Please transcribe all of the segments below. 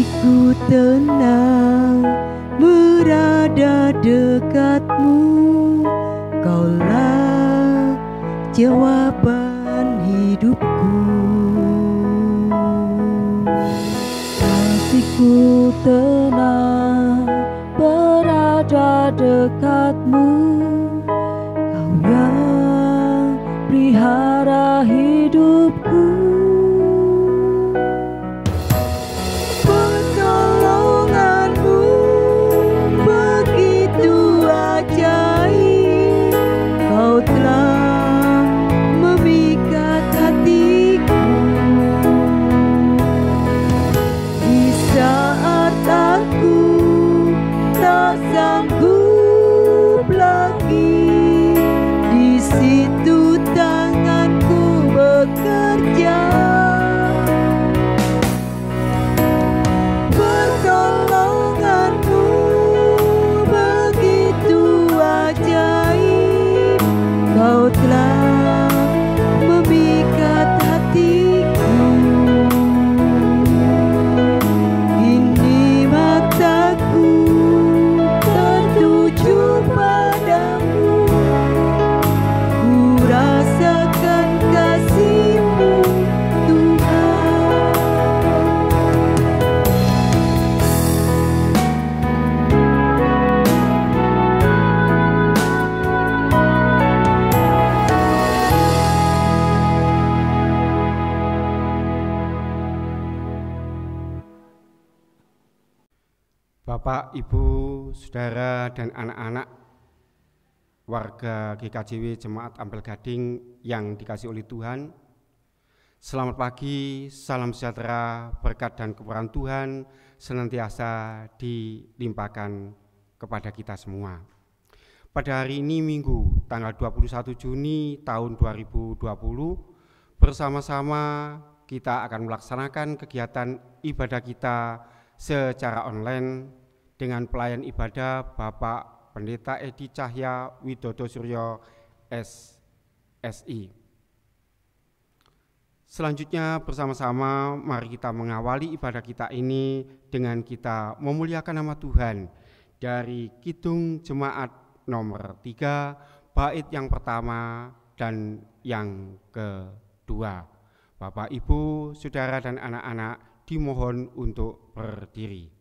Hatiku tenang berada dekatmu, Kaulah jawaban hidupku. Hatiku tenang berada dekatmu, Kau yang pelihara hidupku. Pertolonganmu begitu ajaib, Kau telah memikat hatiku. Di saat aku tak sanggup lagi, di situ tanganku bekerja. Pertolonganmu begitu ajaib, Kau telah memikat hatiku. Kini mataku tertuju padamu, ku rasakan kasih-Mu, Tuhan. Bapak, Ibu, Saudara, dan anak-anak warga GKJW Jemaat Ampel Gading yang dikasihi oleh Tuhan, selamat pagi, salam sejahtera, berkat dan kemurahan Tuhan senantiasa dilimpahkan kepada kita semua. Pada hari ini Minggu, tanggal 21 Juni tahun 2020, bersama-sama kita akan melaksanakan kegiatan ibadah kita secara online dengan pelayan ibadah Bapak Pendeta Edi Cahya Widodo Suryo SSI. Selanjutnya bersama-sama mari kita mengawali ibadah kita ini dengan kita memuliakan nama Tuhan dari Kidung Jemaat nomor 3, bait yang pertama dan yang kedua. Bapak, Ibu, Saudara, dan anak-anak dimohon untuk berdiri.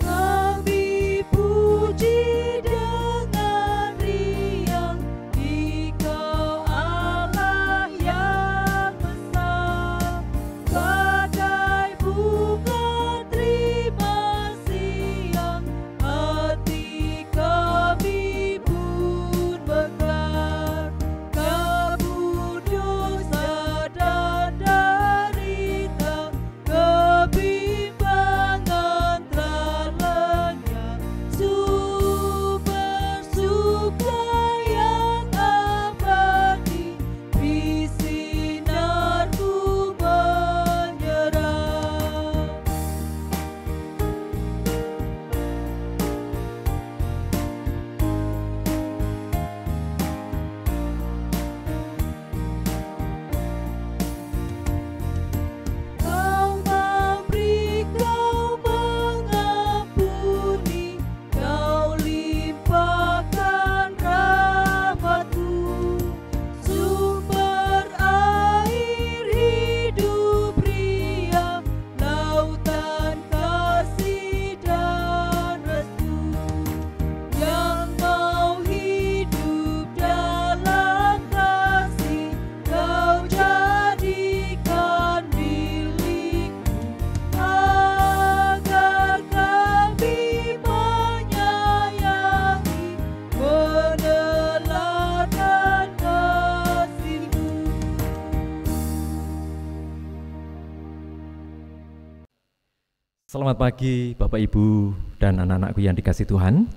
Kami puji dengan riang Engkau Allah yang besar, badai bunga terima siang, hati kami pun mekar. Kabut dosa dan derita, kebimbangan telah lenyap, sumber suka yang abadi bisinarmu menyerap. Kau memberi, Kau mengampuni, Kau limpahkan rahmat-Mu, sumber air hidup ria, lautan kasih dan restu, yang mau hidup dalam kasih, Kau jadikan milik-Mu, agar kami menyayangi, meneladan kasih-Mu. Selamat pagi Bapak Ibu dan anak-anakku yang dikasihi Tuhan.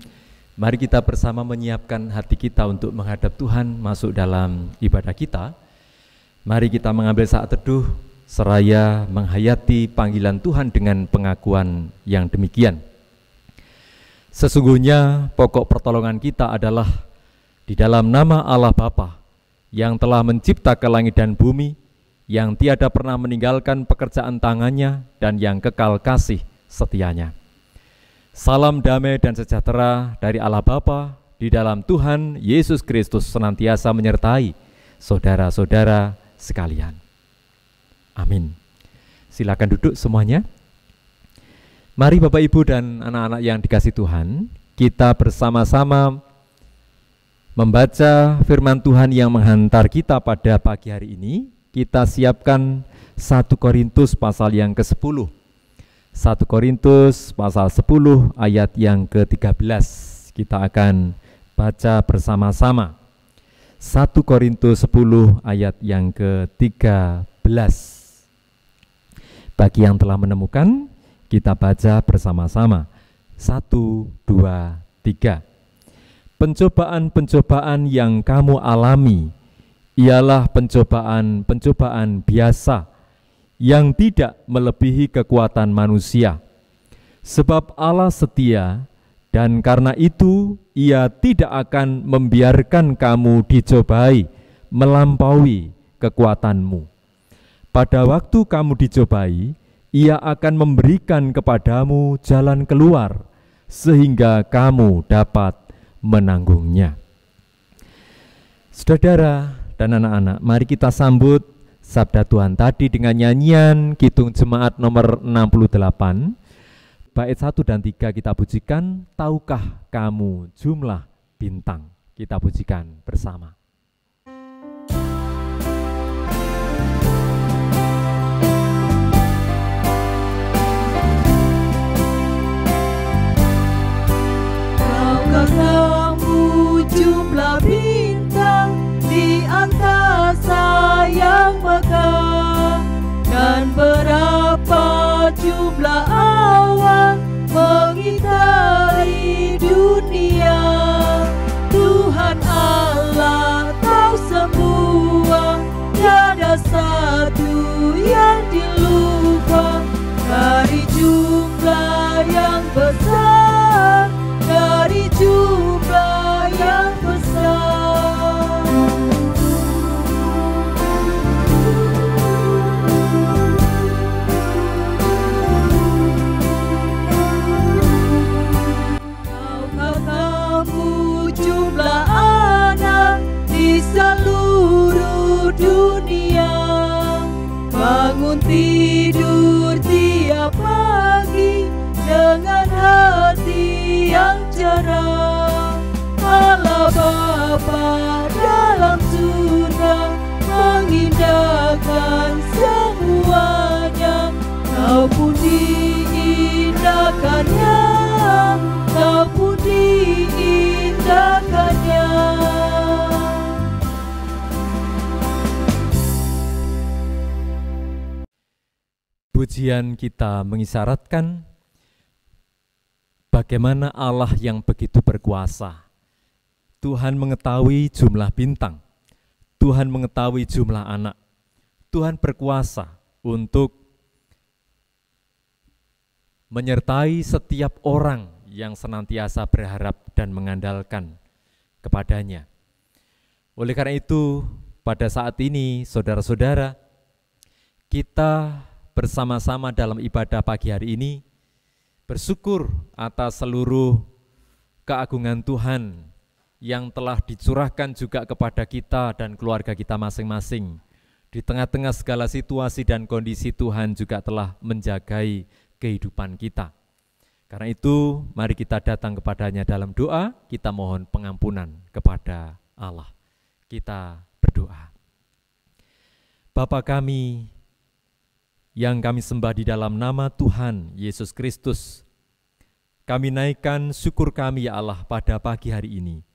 Mari kita bersama menyiapkan hati kita untuk menghadap Tuhan masuk dalam ibadah kita. Mari kita mengambil saat teduh seraya menghayati panggilan Tuhan dengan pengakuan yang demikian. Sesungguhnya pokok pertolongan kita adalah di dalam nama Allah Bapa yang telah menciptakan langit dan bumi, yang tiada pernah meninggalkan pekerjaan tangannya dan yang kekal kasih setianya. Salam damai dan sejahtera dari Allah Bapa di dalam Tuhan Yesus Kristus senantiasa menyertai saudara-saudara sekalian. Amin. Silakan duduk semuanya. Mari Bapak Ibu dan anak-anak yang dikasihi Tuhan, kita bersama-sama membaca firman Tuhan yang menghantar kita pada pagi hari ini. Kita siapkan 1 Korintus pasal yang ke-10. 1 Korintus pasal 10 ayat yang ke-13. Kita akan baca bersama-sama. 1 Korintus 10 ayat yang ke-13. Bagi yang telah menemukan, kita baca bersama-sama. 1, 2, 3. Pencobaan-pencobaan yang kamu alami ialah pencobaan-pencobaan biasa yang tidak melebihi kekuatan manusia. Sebab Allah setia, dan karena itu Ia tidak akan membiarkan kamu dicobai melampaui kekuatanmu. Pada waktu kamu dicobai, Ia akan memberikan kepadamu jalan keluar, sehingga kamu dapat menanggungnya. Saudara dan anak-anak, mari kita sambut sabda Tuhan tadi dengan nyanyian Kidung Jemaat nomor 68. Bait 1 dan 3 kita pujikan, tahukah kamu jumlah bintang? Kita pujikan bersama. Kamu jumlah bintang di angkasa yang megah, dan berapa jumlah awan mengitari dunia. Tuhan Allah tahu semua, tiada satu yang dilupa. Dari jumlah yang besar, dari jumlah yang besar. Tahukah kamu jumlah anak di seluruh dunia? Bangun tidur tiap pagi dengan hati yang cerah. Allah Bapa dalam surga mengindahkan semuanya. Kau pun diindahkannya, kau pun diindahkannya. Pujian kita mengisyaratkan bagaimana Allah yang begitu berkuasa. Tuhan mengetahui jumlah bintang, Tuhan mengetahui jumlah anak. Tuhan berkuasa untuk menyertai setiap orang yang senantiasa berharap dan mengandalkan kepadanya. Oleh karena itu, pada saat ini, saudara-saudara, kita bersama-sama dalam ibadah pagi hari ini bersyukur atas seluruh keagungan Tuhan yang telah dicurahkan juga kepada kita dan keluarga kita masing-masing. Di tengah-tengah segala situasi dan kondisi, Tuhan juga telah menjagai kehidupan kita. Karena itu, mari kita datang kepadanya dalam doa, kita mohon pengampunan kepada Allah. Kita berdoa. Bapa kami yang kami sembah di dalam nama Tuhan Yesus Kristus, kami naikkan syukur kami ya Allah pada pagi hari ini.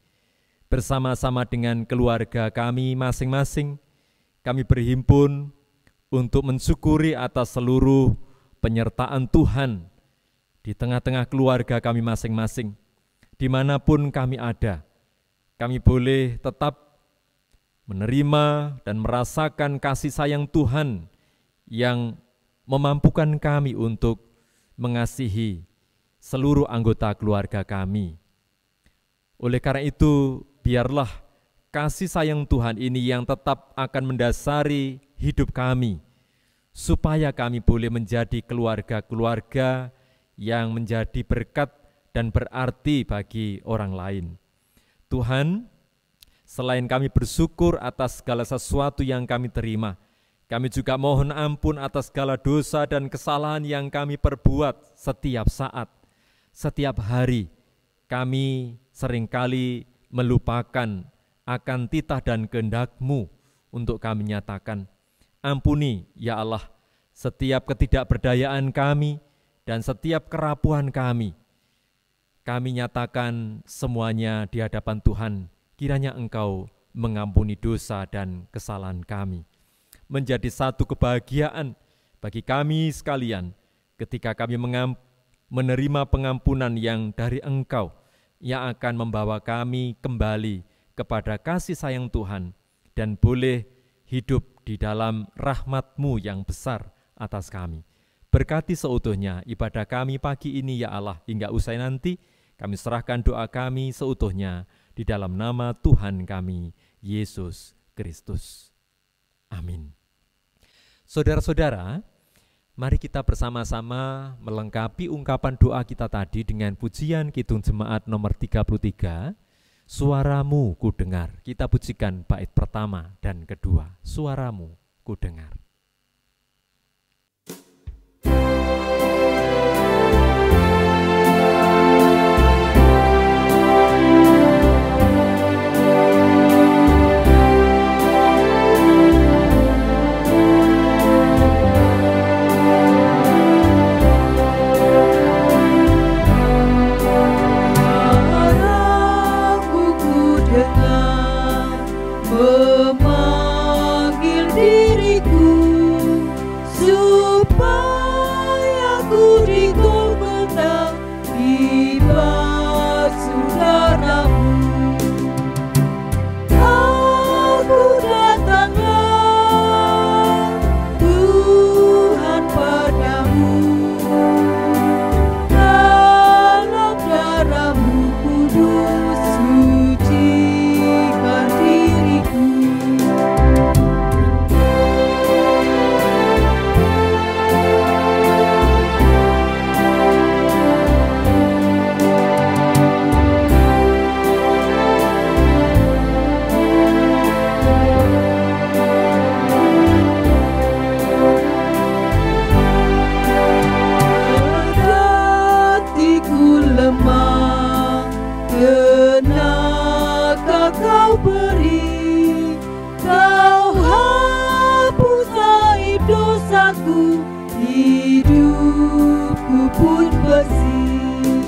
Bersama-sama dengan keluarga kami masing-masing, kami berhimpun untuk mensyukuri atas seluruh penyertaan Tuhan di tengah-tengah keluarga kami masing-masing. Dimanapun kami ada, kami boleh tetap menerima dan merasakan kasih sayang Tuhan yang memampukan kami untuk mengasihi seluruh anggota keluarga kami. Oleh karena itu, biarlah kasih sayang Tuhan ini yang tetap akan mendasari hidup kami, supaya kami boleh menjadi keluarga-keluarga yang menjadi berkat dan berarti bagi orang lain. Tuhan, selain kami bersyukur atas segala sesuatu yang kami terima, kami juga mohon ampun atas segala dosa dan kesalahan yang kami perbuat setiap saat, setiap hari. Kami seringkali melupakan akan titah dan kehendak-Mu untuk kami nyatakan. Ampuni ya Allah setiap ketidakberdayaan kami dan setiap kerapuhan kami. Kami nyatakan semuanya di hadapan Tuhan, kiranya Engkau mengampuni dosa dan kesalahan kami. Menjadi satu kebahagiaan bagi kami sekalian ketika kami menerima pengampunan yang dari Engkau, yang akan membawa kami kembali kepada kasih sayang Tuhan dan boleh hidup di dalam rahmat-Mu yang besar atas kami. Berkati seutuhnya ibadah kami pagi ini ya Allah, hingga usai nanti kami serahkan doa kami seutuhnya di dalam nama Tuhan kami, Yesus Kristus. Amin. Saudara-saudara, mari kita bersama-sama melengkapi ungkapan doa kita tadi dengan pujian Kidung Jemaat nomor 33, Suaramu ku dengar. Kita pujikan bait pertama dan kedua, Suaramu ku dengar. Memanggil diriku supaya ku dikumpulkan di batu darahmu. Aku datanglah Tuhan padamu, dalam darahmu kudus sucikan diriku. Hatiku lemah, tenaga Kau beri, Kau hapus aib dosaku, hidupku pun bersih.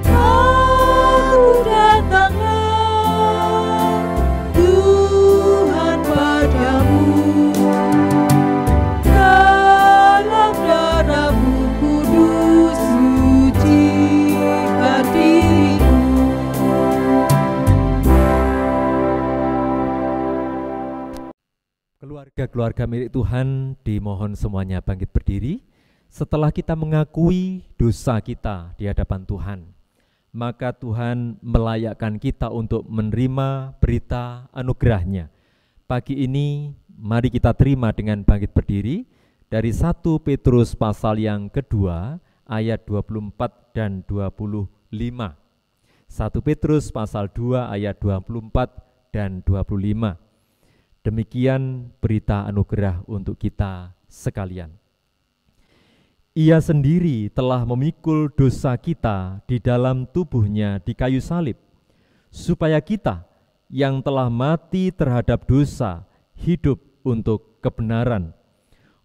Aku datanglah Tuhan padamu, dalam darahmu kudus sucikan diriku. Keluarga-keluarga milik Tuhan dimohon semuanya bangkit berdiri. Setelah kita mengakui dosa kita di hadapan Tuhan, maka Tuhan melayakkan kita untuk menerima berita anugerah-Nya. Pagi ini mari kita terima dengan bangkit berdiri dari 1 Petrus pasal yang kedua ayat 24 dan 25. 1 Petrus pasal 2 ayat 24 dan 25. Demikian berita anugerah untuk kita sekalian. Ia sendiri telah memikul dosa kita di dalam tubuhnya di kayu salib, supaya kita yang telah mati terhadap dosa hidup untuk kebenaran.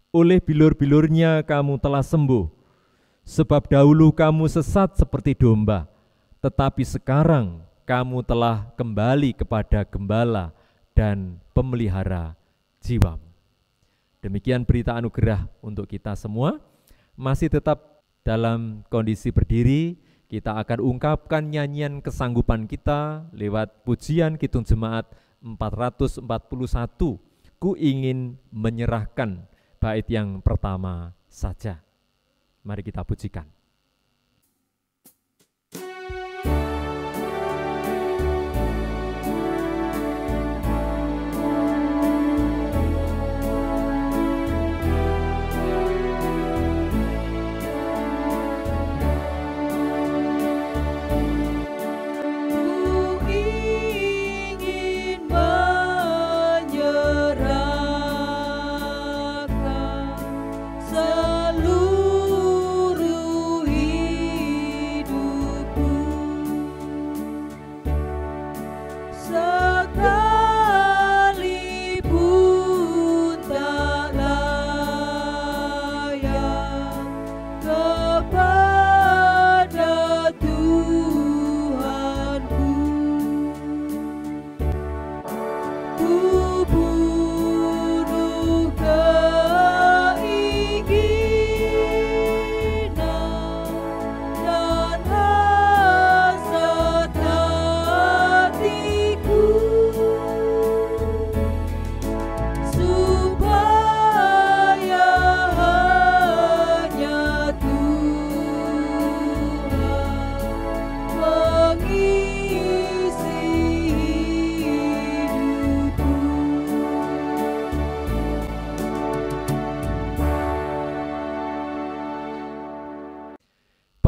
Oleh bilur-bilurnya kamu telah sembuh, sebab dahulu kamu sesat seperti domba, tetapi sekarang kamu telah kembali kepada gembala dan pemelihara jiwamu. Demikian berita anugerah untuk kita semua. Masih tetap dalam kondisi berdiri, kita akan ungkapkan nyanyian kesanggupan kita lewat pujian Kidung Jemaat 441, Ku ingin menyerahkan bait yang pertama saja. Mari kita pujikan.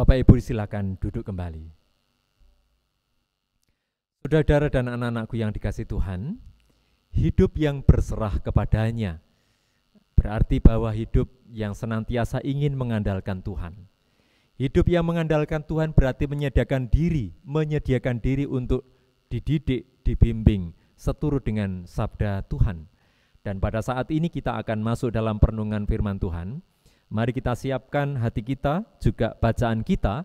Bapak Ibu silakan duduk kembali. Saudara dan anak-anakku yang dikasihi Tuhan, hidup yang berserah kepadanya berarti bahwa hidup yang senantiasa ingin mengandalkan Tuhan. Hidup yang mengandalkan Tuhan berarti menyediakan diri untuk dididik, dibimbing seturut dengan sabda Tuhan. Dan pada saat ini kita akan masuk dalam perenungan firman Tuhan. Mari kita siapkan hati kita, juga bacaan kita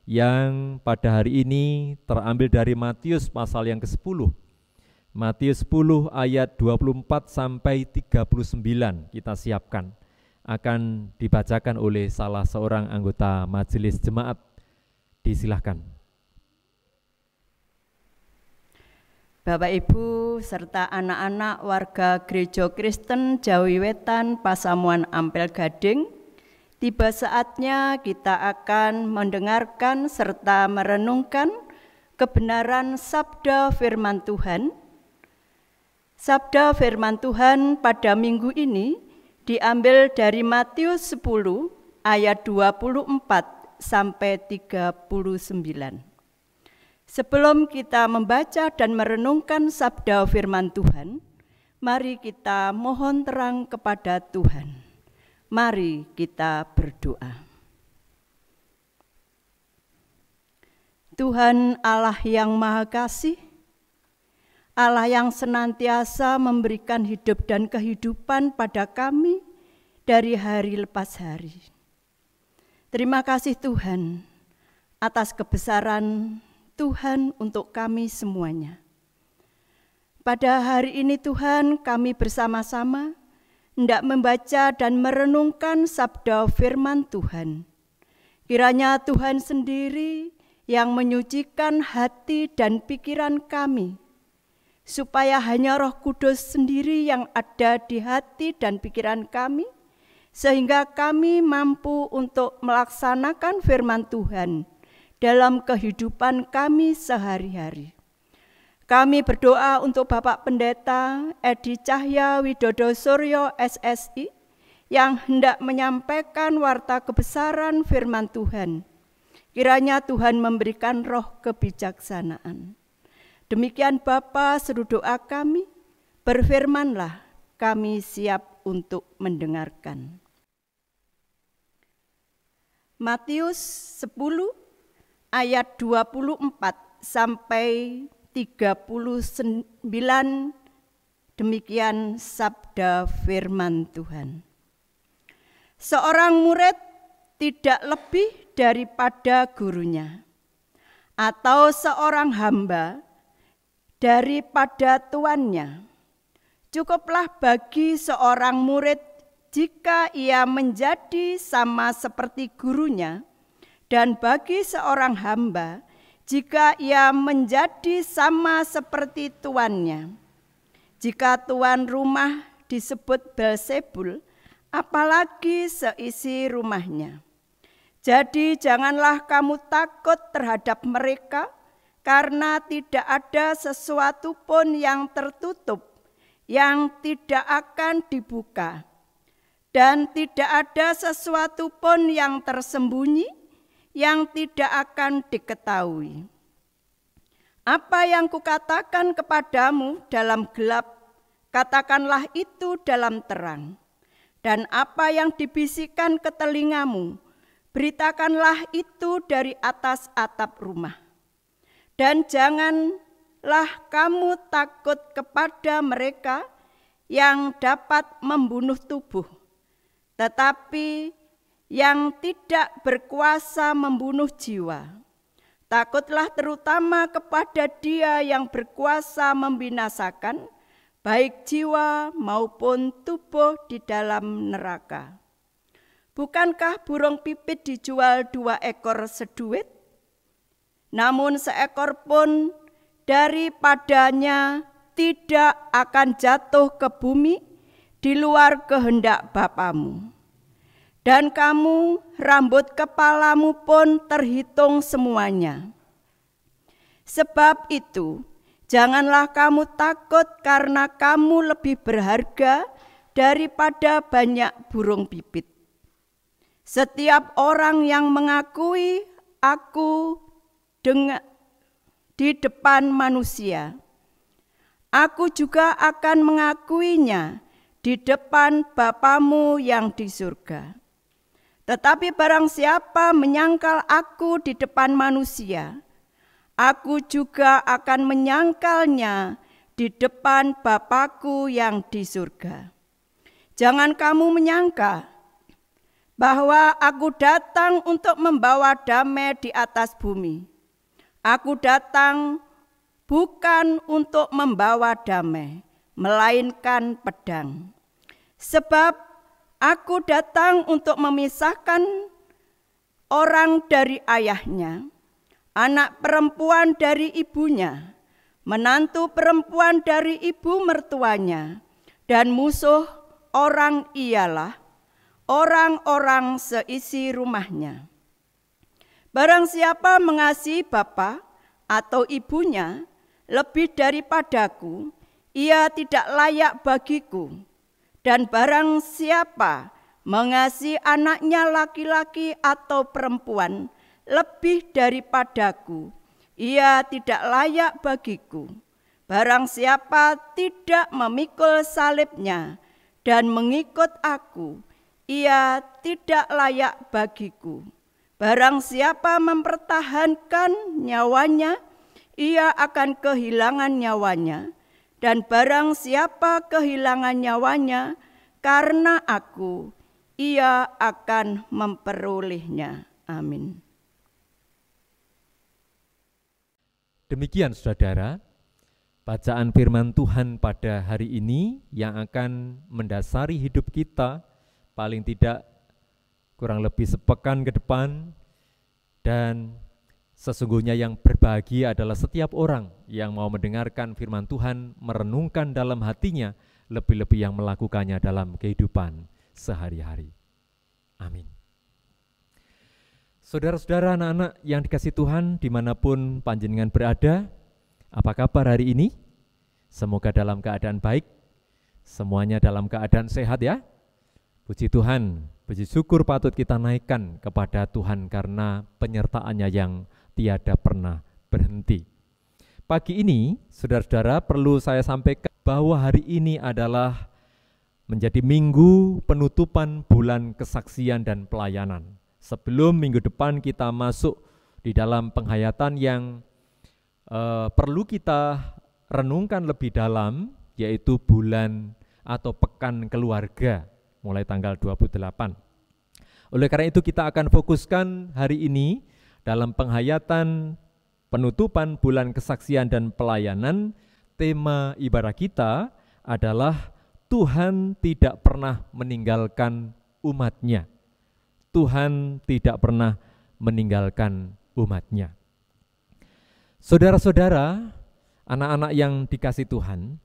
yang pada hari ini terambil dari Matius pasal yang ke-10. Matius 10 ayat 24 sampai 39 kita siapkan. Akan dibacakan oleh salah seorang anggota majelis jemaat. Disilahkan. Bapak Ibu serta anak-anak warga Gereja Kristen Jawi Wetan Pasamuan Ampel Gading, tiba saatnya kita akan mendengarkan serta merenungkan kebenaran sabda firman Tuhan. Sabda firman Tuhan pada minggu ini diambil dari Matius 10 ayat 24 sampai 39. Sebelum kita membaca dan merenungkan sabda firman Tuhan, mari kita mohon terang kepada Tuhan. Mari kita berdoa. Tuhan Allah yang Maha Kasih, Allah yang senantiasa memberikan hidup dan kehidupan pada kami dari hari lepas hari. Terima kasih Tuhan atas kebesaran Tuhan untuk kami semuanya. Pada hari ini Tuhan, kami bersama-sama hendak membaca dan merenungkan sabda firman Tuhan. Kiranya Tuhan sendiri yang menyucikan hati dan pikiran kami, supaya hanya Roh Kudus sendiri yang ada di hati dan pikiran kami, sehingga kami mampu untuk melaksanakan firman Tuhan dalam kehidupan kami sehari-hari. Kami berdoa untuk Bapak Pendeta Edi Cahya Widodo Suryo SSI yang hendak menyampaikan warta kebesaran firman Tuhan. Kiranya Tuhan memberikan roh kebijaksanaan. Demikian Bapa, seru doa kami, berfirmanlah, kami siap untuk mendengarkan. Matius 10 ayat 24 sampai 39, demikian sabda firman Tuhan. Seorang murid tidak lebih daripada gurunya, atau seorang hamba daripada tuannya. Cukuplah bagi seorang murid jika ia menjadi sama seperti gurunya, dan bagi seorang hamba jika ia menjadi sama seperti tuannya. Jika tuan rumah disebut Belzebul, apalagi seisi rumahnya. Jadi janganlah kamu takut terhadap mereka, karena tidak ada sesuatu pun yang tertutup, yang tidak akan dibuka, dan tidak ada sesuatu pun yang tersembunyi, yang tidak akan diketahui. Apa yang kukatakan kepadamu dalam gelap, katakanlah itu dalam terang. Dan apa yang dibisikkan ke telingamu, beritakanlah itu dari atas atap rumah. Dan janganlah kamu takut kepada mereka yang dapat membunuh tubuh, tetapi yang tidak berkuasa membunuh jiwa. Takutlah terutama kepada Dia yang berkuasa membinasakan, baik jiwa maupun tubuh di dalam neraka. Bukankah burung pipit dijual 2 ekor seduit? Namun seekor pun daripadanya tidak akan jatuh ke bumi di luar kehendak Bapamu. Dan kamu, rambut kepalamu pun terhitung semuanya. Sebab itu, janganlah kamu takut karena kamu lebih berharga daripada banyak burung pipit. Setiap orang yang mengakui aku di depan manusia, aku juga akan mengakuinya di depan Bapamu yang di surga. Tetapi barang siapa menyangkal aku di depan manusia, aku juga akan menyangkalnya di depan Bapa-Ku yang di surga. Jangan kamu menyangka bahwa aku datang untuk membawa damai di atas bumi. Aku datang bukan untuk membawa damai, melainkan pedang. Sebab aku datang untuk memisahkan orang dari ayahnya, anak perempuan dari ibunya, menantu perempuan dari ibu mertuanya, dan musuh orang ialah orang-orang seisi rumahnya. Barang siapa mengasihi bapa atau ibunya lebih daripadaku, ia tidak layak bagiku. Dan barang siapa mengasihi anaknya laki-laki atau perempuan lebih daripadaku, ia tidak layak bagiku. Barang siapa tidak memikul salibnya dan mengikut aku, ia tidak layak bagiku. Barang siapa mempertahankan nyawanya, ia akan kehilangan nyawanya. Dan barang siapa kehilangan nyawanya karena aku, ia akan memperolehnya. Amin. Demikian saudara, bacaan firman Tuhan pada hari ini yang akan mendasari hidup kita paling tidak kurang lebih sepekan ke depan. Dan sesungguhnya yang berbahagia adalah setiap orang yang mau mendengarkan firman Tuhan, merenungkan dalam hatinya, lebih-lebih yang melakukannya dalam kehidupan sehari-hari. Amin. Saudara-saudara, anak-anak yang dikasihi Tuhan dimanapun panjenengan berada, apa kabar hari ini? Semoga dalam keadaan baik, semuanya dalam keadaan sehat ya. Puji Tuhan, puji syukur patut kita naikkan kepada Tuhan karena penyertaan-Nya yang tiada pernah berhenti. Pagi ini, saudara-saudara, perlu saya sampaikan bahwa hari ini adalah menjadi minggu penutupan bulan kesaksian dan pelayanan. Sebelum minggu depan kita masuk di dalam penghayatan yang perlu kita renungkan lebih dalam, yaitu bulan atau pekan keluarga, mulai tanggal 28. Oleh karena itu kita akan fokuskan hari ini dalam penghayatan penutupan bulan kesaksian dan pelayanan. Tema ibadah kita adalah Tuhan tidak pernah meninggalkan umat-Nya. Tuhan tidak pernah meninggalkan umat-Nya. Saudara-saudara, anak-anak yang dikasihi Tuhan,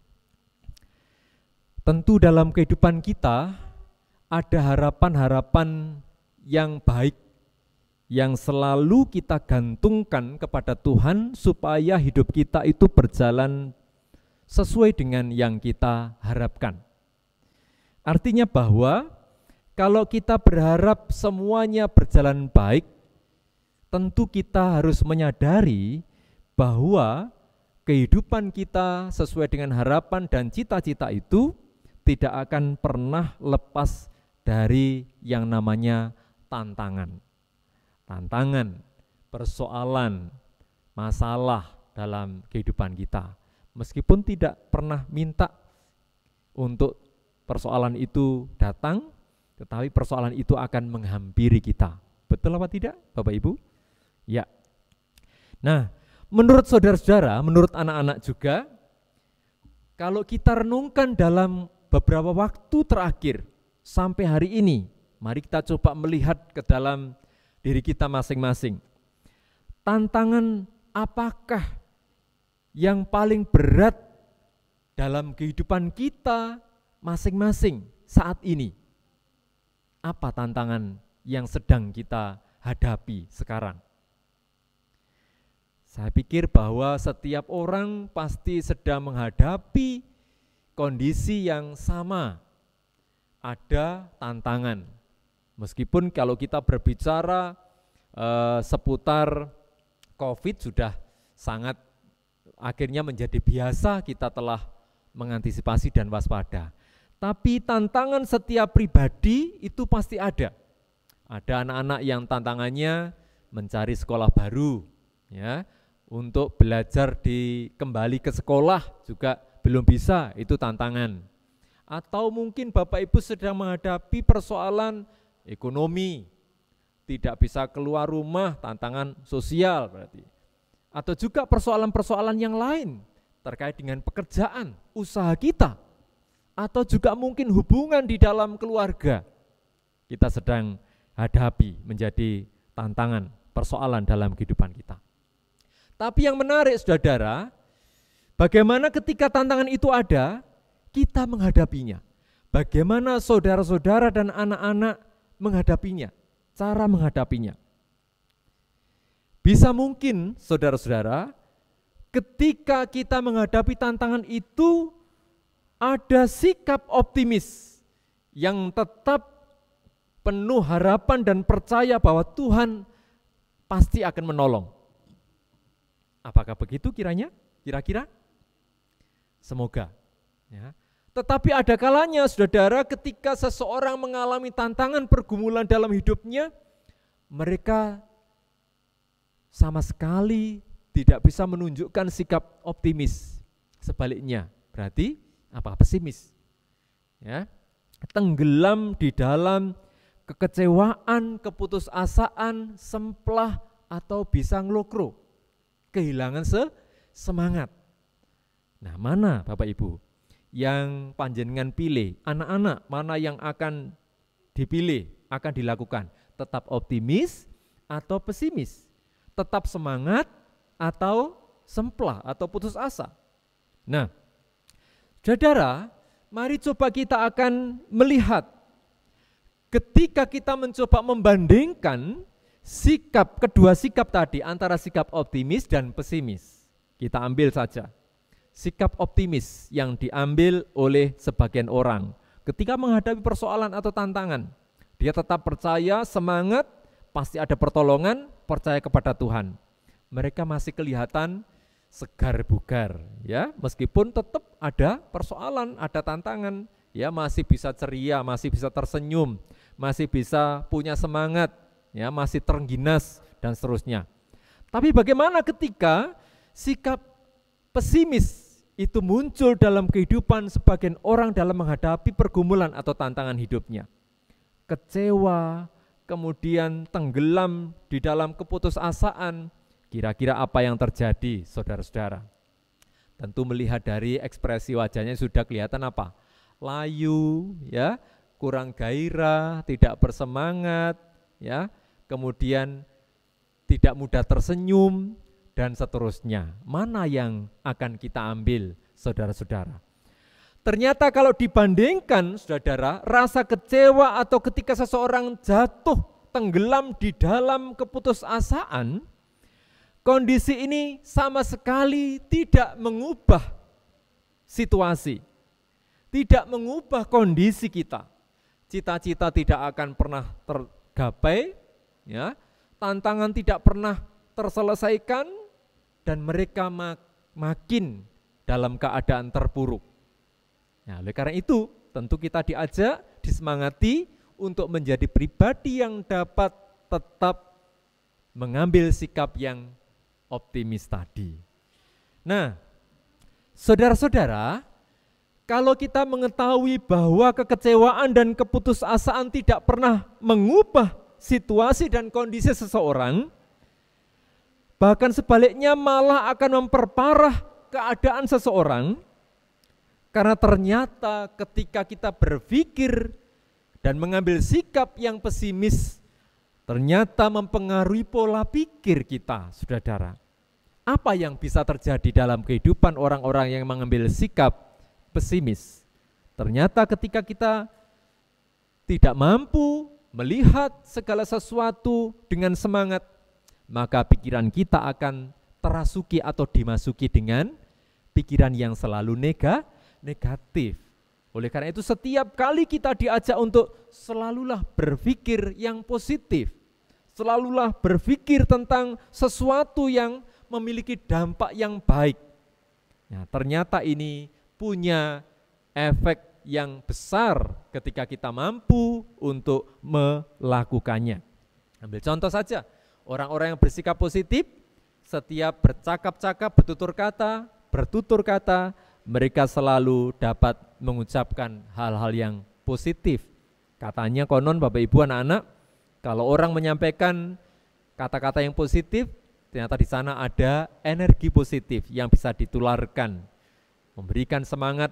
tentu dalam kehidupan kita ada harapan-harapan yang baik yang selalu kita gantungkan kepada Tuhan supaya hidup kita itu berjalan sesuai dengan yang kita harapkan. Artinya bahwa kalau kita berharap semuanya berjalan baik, tentu kita harus menyadari bahwa kehidupan kita sesuai dengan harapan dan cita-cita itu tidak akan pernah lepas dari yang namanya tantangan. Tantangan, persoalan, masalah dalam kehidupan kita. Meskipun tidak pernah minta untuk persoalan itu datang, tetapi persoalan itu akan menghampiri kita. Betul apa tidak, Bapak Ibu? Ya. Nah, menurut saudara-saudara, menurut anak-anak juga, kalau kita renungkan dalam beberapa waktu terakhir sampai hari ini, mari kita coba melihat ke dalam diri kita masing-masing. Tantangan apakah yang paling berat dalam kehidupan kita masing-masing saat ini? Apa tantangan yang sedang kita hadapi sekarang? Saya pikir bahwa setiap orang pasti sedang menghadapi kondisi yang sama. Ada tantangan. Meskipun kalau kita berbicara seputar COVID sudah sangat akhirnya menjadi biasa, kita telah mengantisipasi dan waspada. Tapi tantangan setiap pribadi itu pasti ada. Ada anak-anak yang tantangannya mencari sekolah baru, ya, untuk belajar kembali ke sekolah juga belum bisa, itu tantangan. Atau mungkin Bapak Ibu sedang menghadapi persoalan ekonomi, tidak bisa keluar rumah, tantangan sosial berarti. Atau juga persoalan-persoalan yang lain terkait dengan pekerjaan, usaha kita, atau juga mungkin hubungan di dalam keluarga kita sedang hadapi menjadi tantangan, persoalan dalam kehidupan kita. Tapi yang menarik saudara, bagaimana ketika tantangan itu ada, kita menghadapinya. Bagaimana saudara-saudara dan anak-anak menghadapinya, cara menghadapinya. Bisa mungkin saudara-saudara, ketika kita menghadapi tantangan itu, ada sikap optimis yang tetap penuh harapan dan percaya bahwa Tuhan pasti akan menolong. Apakah begitu kiranya? Kira-kira? Semoga. Ya. Tetapi ada kalanya, saudara, ketika seseorang mengalami tantangan pergumulan dalam hidupnya, mereka sama sekali tidak bisa menunjukkan sikap optimis. Sebaliknya, berarti apa? Pesimis. Ya. Tenggelam di dalam kekecewaan, keputusasaan, semplah, atau bisa ngelokro, kehilangan semangat. Nah, mana Bapak Ibu yang panjenengan pilih? Anak-anak mana yang akan dipilih, akan dilakukan? Tetap optimis atau pesimis? Tetap semangat atau semplah atau putus asa? Nah, saudara, mari coba kita akan melihat ketika kita mencoba membandingkan kedua sikap tadi antara sikap optimis dan pesimis. Kita ambil saja sikap optimis yang diambil oleh sebagian orang ketika menghadapi persoalan atau tantangan. Dia tetap percaya, semangat, pasti ada pertolongan, percaya kepada Tuhan. Mereka masih kelihatan segar bugar, ya, meskipun tetap ada persoalan, ada tantangan, ya, masih bisa ceria, masih bisa tersenyum, masih bisa punya semangat, ya, masih terengginas dan seterusnya. Tapi bagaimana ketika sikap pesimis itu muncul dalam kehidupan sebagian orang dalam menghadapi pergumulan atau tantangan hidupnya? Kecewa, kemudian tenggelam di dalam keputusasaan. Kira-kira apa yang terjadi, saudara-saudara? Tentu melihat dari ekspresi wajahnya sudah kelihatan apa? Layu, ya, kurang gairah, tidak bersemangat, ya, kemudian tidak mudah tersenyum, dan seterusnya. Mana yang akan kita ambil, saudara-saudara? Ternyata kalau dibandingkan, saudara, rasa kecewa atau ketika seseorang jatuh tenggelam di dalam keputusasaan, kondisi ini sama sekali tidak mengubah situasi, tidak mengubah kondisi kita. Cita-cita tidak akan pernah tergapai, ya, tantangan tidak pernah terselesaikan, dan mereka makin dalam keadaan terpuruk. Nah, oleh karena itu, tentu kita diajak, disemangati untuk menjadi pribadi yang dapat tetap mengambil sikap yang optimis tadi. Nah, saudara-saudara, kalau kita mengetahui bahwa kekecewaan dan keputusasaan tidak pernah mengubah situasi dan kondisi seseorang, bahkan sebaliknya malah akan memperparah keadaan seseorang, karena ternyata ketika kita berpikir dan mengambil sikap yang pesimis, ternyata mempengaruhi pola pikir kita, saudara. Apa yang bisa terjadi dalam kehidupan orang-orang yang mengambil sikap pesimis? Ternyata ketika kita tidak mampu melihat segala sesuatu dengan semangat, maka pikiran kita akan terasuki atau dimasuki dengan pikiran yang selalu negatif. Oleh karena itu setiap kali kita diajak untuk selalulah berpikir yang positif, selalulah berpikir tentang sesuatu yang memiliki dampak yang baik. Nah, ternyata ini punya efek yang besar ketika kita mampu untuk melakukannya. Ambil contoh saja, orang-orang yang bersikap positif, setiap bercakap-cakap, bertutur kata, mereka selalu dapat mengucapkan hal-hal yang positif. Katanya konon Bapak Ibu anak-anak, kalau orang menyampaikan kata-kata yang positif, ternyata di sana ada energi positif yang bisa ditularkan, memberikan semangat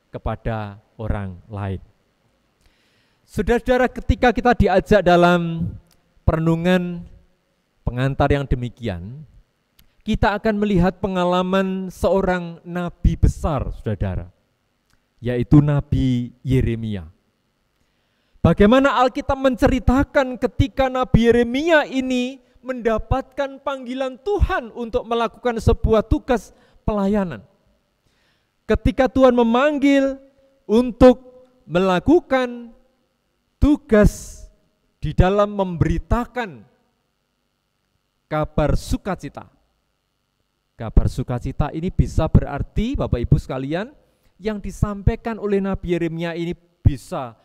kepada orang lain. Saudara-saudara, ketika kita diajak dalam perenungan pengantar yang demikian, kita akan melihat pengalaman seorang nabi besar, saudara, yaitu Nabi Yeremia. Bagaimana Alkitab menceritakan ketika Nabi Yeremia ini mendapatkan panggilan Tuhan untuk melakukan sebuah tugas pelayanan. Ketika Tuhan memanggil untuk melakukan tugas di dalam memberitakan kabar sukacita. Kabar sukacita ini bisa berarti, Bapak Ibu sekalian, yang disampaikan oleh Nabi Yeremia ini bisa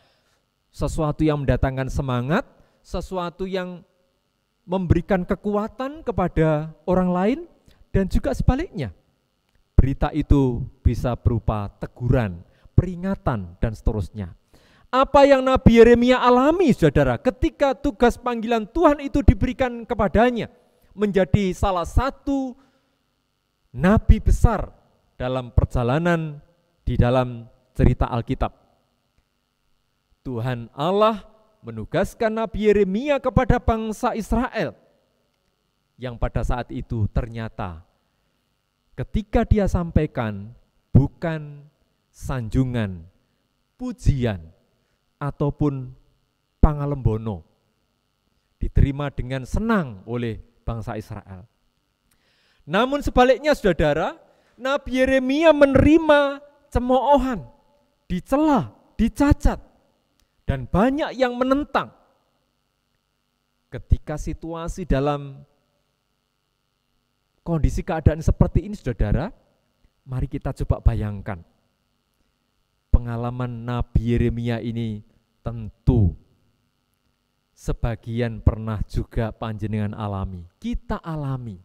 sesuatu yang mendatangkan semangat, sesuatu yang memberikan kekuatan kepada orang lain, dan juga sebaliknya. Berita itu bisa berupa teguran, peringatan, dan seterusnya. Apa yang Nabi Yeremia alami, saudara, ketika tugas panggilan Tuhan itu diberikan kepadanya, menjadi salah satu nabi besar dalam perjalanan di dalam cerita Alkitab. Tuhan Allah menugaskan Nabi Yeremia kepada bangsa Israel, yang pada saat itu ternyata ketika dia sampaikan bukan sanjungan, pujian, ataupun pangalembono, diterima dengan senang oleh bangsa Israel. Namun sebaliknya, saudara, Nabi Yeremia menerima cemoohan, dicela, dicacat, dan banyak yang menentang. Ketika situasi dalam kondisi keadaan seperti ini, saudara, mari kita coba bayangkan. Pengalaman Nabi Yeremia ini tentu sebagian pernah juga panjenengan alami, kita alami.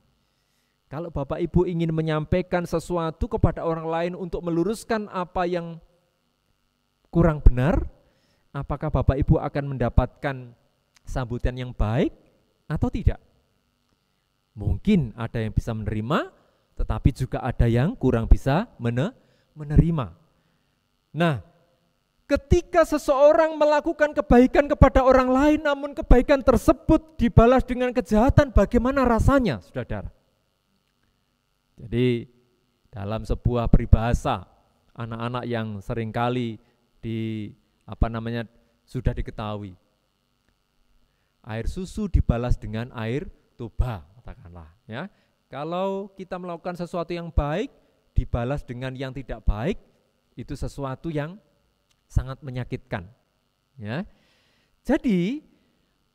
Kalau Bapak Ibu ingin menyampaikan sesuatu kepada orang lain untuk meluruskan apa yang kurang benar, apakah Bapak Ibu akan mendapatkan sambutan yang baik atau tidak? Mungkin ada yang bisa menerima, tetapi juga ada yang kurang bisa menerima. Nah, ketika seseorang melakukan kebaikan kepada orang lain, namun kebaikan tersebut dibalas dengan kejahatan, bagaimana rasanya, saudara? Jadi dalam sebuah peribahasa, anak-anak yang seringkali sudah diketahui. Air susu dibalas dengan air tuba, katakanlah ya. Kalau kita melakukan sesuatu yang baik dibalas dengan yang tidak baik, itu sesuatu yang sangat menyakitkan ya. Jadi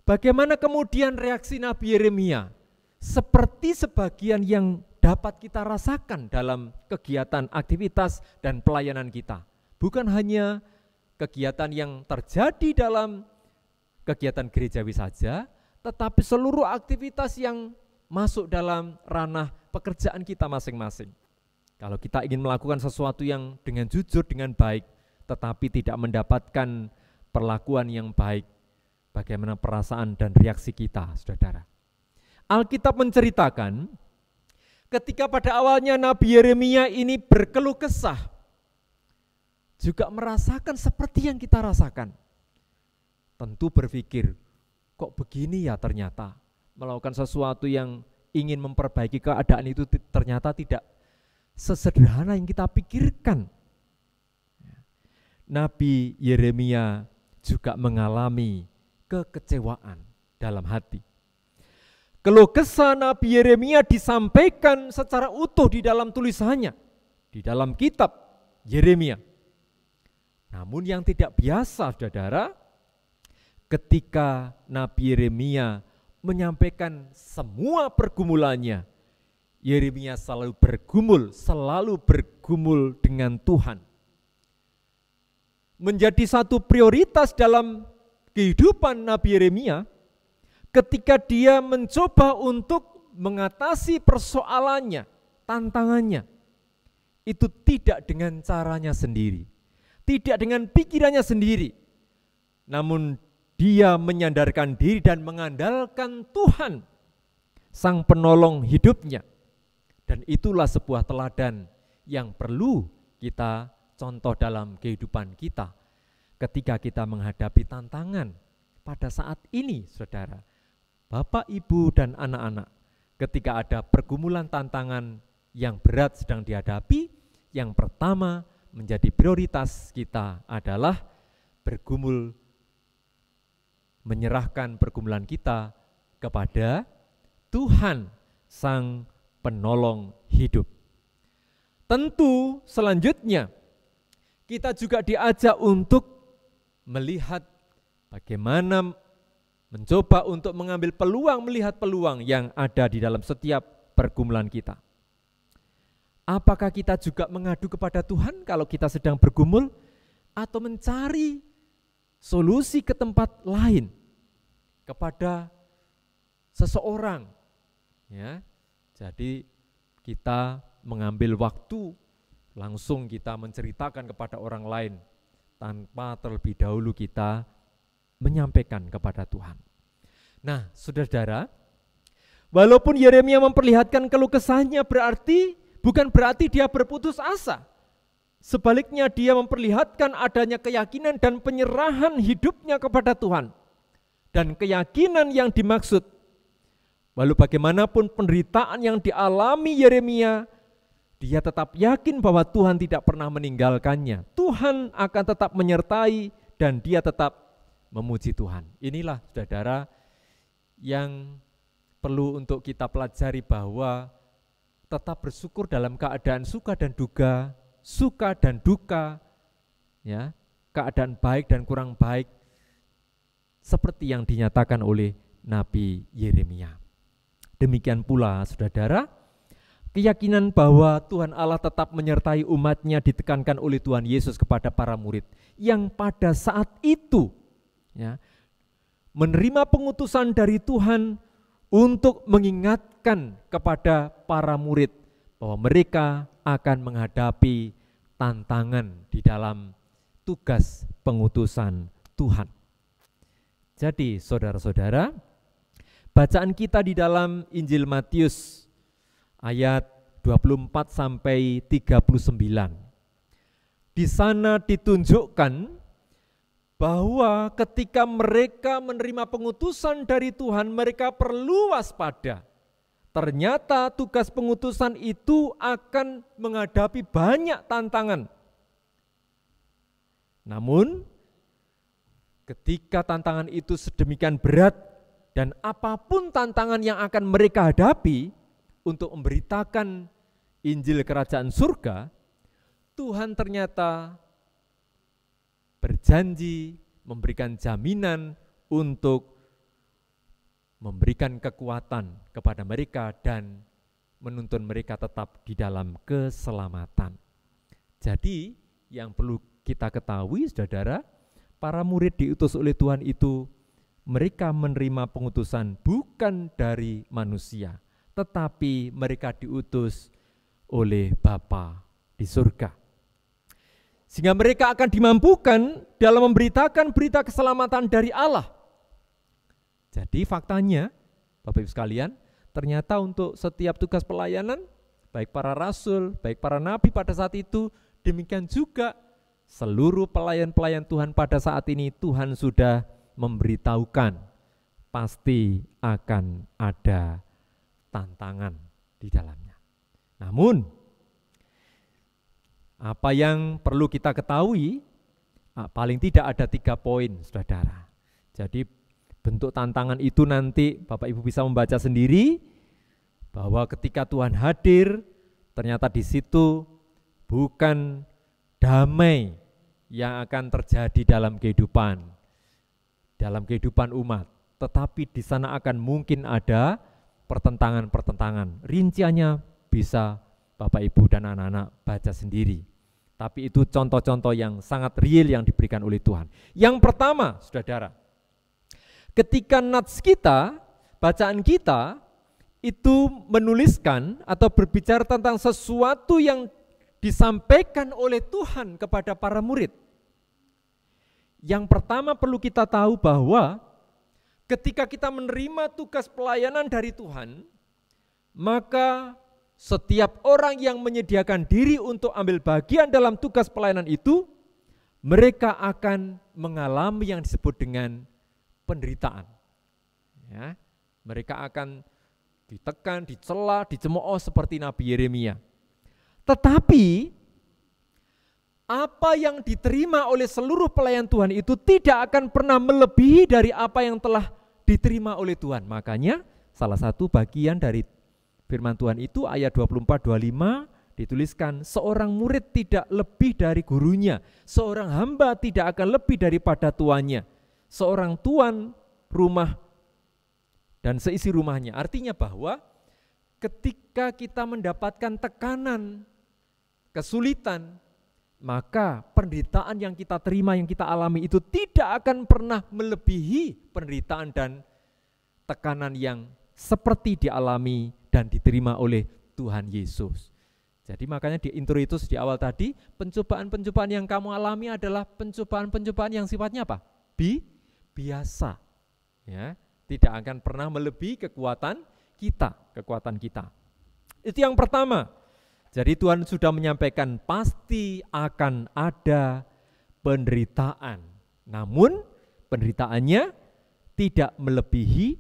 bagaimana kemudian reaksi Nabi Yeremia? Seperti sebagian yang dapat kita rasakan dalam kegiatan, aktivitas, dan pelayanan kita. Bukan hanya kegiatan yang terjadi dalam kegiatan gerejawi saja, tetapi seluruh aktivitas yang masuk dalam ranah pekerjaan kita masing-masing. Kalau kita ingin melakukan sesuatu yang dengan jujur, dengan baik, tetapi tidak mendapatkan perlakuan yang baik, bagaimana perasaan dan reaksi kita, saudara? Alkitab menceritakan ketika pada awalnya Nabi Yeremia ini berkeluh kesah, juga merasakan seperti yang kita rasakan. Tentu berpikir, kok begini ya ternyata, melakukan sesuatu yang ingin memperbaiki keadaan itu ternyata tidak sesederhana yang kita pikirkan. Nabi Yeremia juga mengalami kekecewaan dalam hati. Keluh kesah Nabi Yeremia disampaikan secara utuh di dalam tulisannya, di dalam kitab Yeremia. Namun yang tidak biasa, saudara, ketika Nabi Yeremia menyampaikan semua pergumulannya, Yeremia selalu bergumul dengan Tuhan. Menjadi satu prioritas dalam kehidupan Nabi Yeremia ketika dia mencoba untuk mengatasi persoalannya, tantangannya. Itu tidak dengan caranya sendiri, tidak dengan pikirannya sendiri, namun dia menyandarkan diri dan mengandalkan Tuhan, Sang Penolong hidupnya. Dan itulah sebuah teladan yang perlu kita contoh dalam kehidupan kita ketika kita menghadapi tantangan pada saat ini, saudara. Bapak, Ibu, dan anak-anak, ketika ada pergumulan tantangan yang berat sedang dihadapi, yang pertama menjadi prioritas kita adalah bergumul, menyerahkan pergumulan kita kepada Tuhan, Sang Penolong hidup. Tentu selanjutnya kita juga diajak untuk melihat bagaimana mencoba untuk mengambil peluang, melihat peluang yang ada di dalam setiap pergumulan kita. Apakah kita juga mengadu kepada Tuhan kalau kita sedang bergumul, atau mencari solusi ke tempat lain, kepada seseorang, ya? Jadi kita mengambil waktu, langsung kita menceritakan kepada orang lain tanpa terlebih dahulu kita menyampaikan kepada Tuhan. Nah, saudara-saudara, walaupun Yeremia memperlihatkan keluh kesahnya bukan berarti dia berputus asa. Sebaliknya dia memperlihatkan adanya keyakinan dan penyerahan hidupnya kepada Tuhan. Dan keyakinan yang dimaksud, walau bagaimanapun penderitaan yang dialami Yeremia, dia tetap yakin bahwa Tuhan tidak pernah meninggalkannya. Tuhan akan tetap menyertai dan dia tetap memuji Tuhan. Inilah, saudara, yang perlu untuk kita pelajari, bahwa tetap bersyukur dalam keadaan suka dan duka, ya, keadaan baik dan kurang baik, seperti yang dinyatakan oleh Nabi Yeremia. Demikian pula, saudara, keyakinan bahwa Tuhan Allah tetap menyertai umatnya ditekankan oleh Tuhan Yesus kepada para murid yang pada saat itu, ya, menerima pengutusan dari Tuhan untuk mengingatkan kepada para murid bahwa mereka akan menghadapi tantangan di dalam tugas pengutusan Tuhan. Jadi saudara-saudara, bacaan kita di dalam Injil Matius ayat 24 sampai 39. Di sana ditunjukkan bahwa ketika mereka menerima pengutusan dari Tuhan, mereka perlu waspada. Ternyata tugas pengutusan itu akan menghadapi banyak tantangan. Namun, ketika tantangan itu sedemikian berat dan apapun tantangan yang akan mereka hadapi untuk memberitakan Injil Kerajaan Surga, Tuhan ternyata berjanji memberikan jaminan untuk memberikan kekuatan kepada mereka dan menuntun mereka tetap di dalam keselamatan. Jadi yang perlu kita ketahui, saudara, para murid diutus oleh Tuhan itu, mereka menerima pengutusan bukan dari manusia, tetapi mereka diutus oleh Bapa di surga. Sehingga mereka akan dimampukan dalam memberitakan berita keselamatan dari Allah. Jadi faktanya, Bapak Ibu sekalian, ternyata untuk setiap tugas pelayanan, baik para rasul, baik para nabi pada saat itu, demikian juga seluruh pelayan-pelayan Tuhan pada saat ini, Tuhan sudah memberitahukan pasti akan ada tantangan di dalamnya. Namun, apa yang perlu kita ketahui, paling tidak ada 3 poin, saudara. Jadi bentuk tantangan itu nanti Bapak Ibu bisa membaca sendiri, bahwa ketika Tuhan hadir, ternyata di situ bukan damai yang akan terjadi dalam kehidupan umat, tetapi di sana akan mungkin ada pertentangan-pertentangan. Rinciannya bisa Bapak Ibu dan anak-anak baca sendiri. Tapi itu contoh-contoh yang sangat real yang diberikan oleh Tuhan. Yang pertama, saudara, ketika nats kita, bacaan kita itu menuliskan atau berbicara tentang sesuatu yang disampaikan oleh Tuhan kepada para murid. Yang pertama perlu kita tahu bahwa ketika kita menerima tugas pelayanan dari Tuhan, maka setiap orang yang menyediakan diri untuk ambil bagian dalam tugas pelayanan itu, mereka akan mengalami yang disebut dengan penderitaan. Ya, mereka akan ditekan, dicela, dicemooh seperti Nabi Yeremia. Tetapi apa yang diterima oleh seluruh pelayan Tuhan itu tidak akan pernah melebihi dari apa yang telah diterima oleh Tuhan. Makanya salah satu bagian dari firman Tuhan itu ayat 24-25 dituliskan, seorang murid tidak lebih dari gurunya, seorang hamba tidak akan lebih daripada tuannya, seorang tuan rumah dan seisi rumahnya. Artinya bahwa ketika kita mendapatkan tekanan, kesulitan, maka penderitaan yang kita terima, yang kita alami itu tidak akan pernah melebihi penderitaan dan tekanan yang seperti dialami dan diterima oleh Tuhan Yesus. Jadi makanya di intro itu di awal tadi, pencobaan-pencobaan yang kamu alami adalah pencobaan-pencobaan yang sifatnya apa? Biasa. Ya, tidak akan pernah melebihi kekuatan kita. Itu yang pertama. Jadi Tuhan sudah menyampaikan pasti akan ada penderitaan. Namun penderitaannya tidak melebihi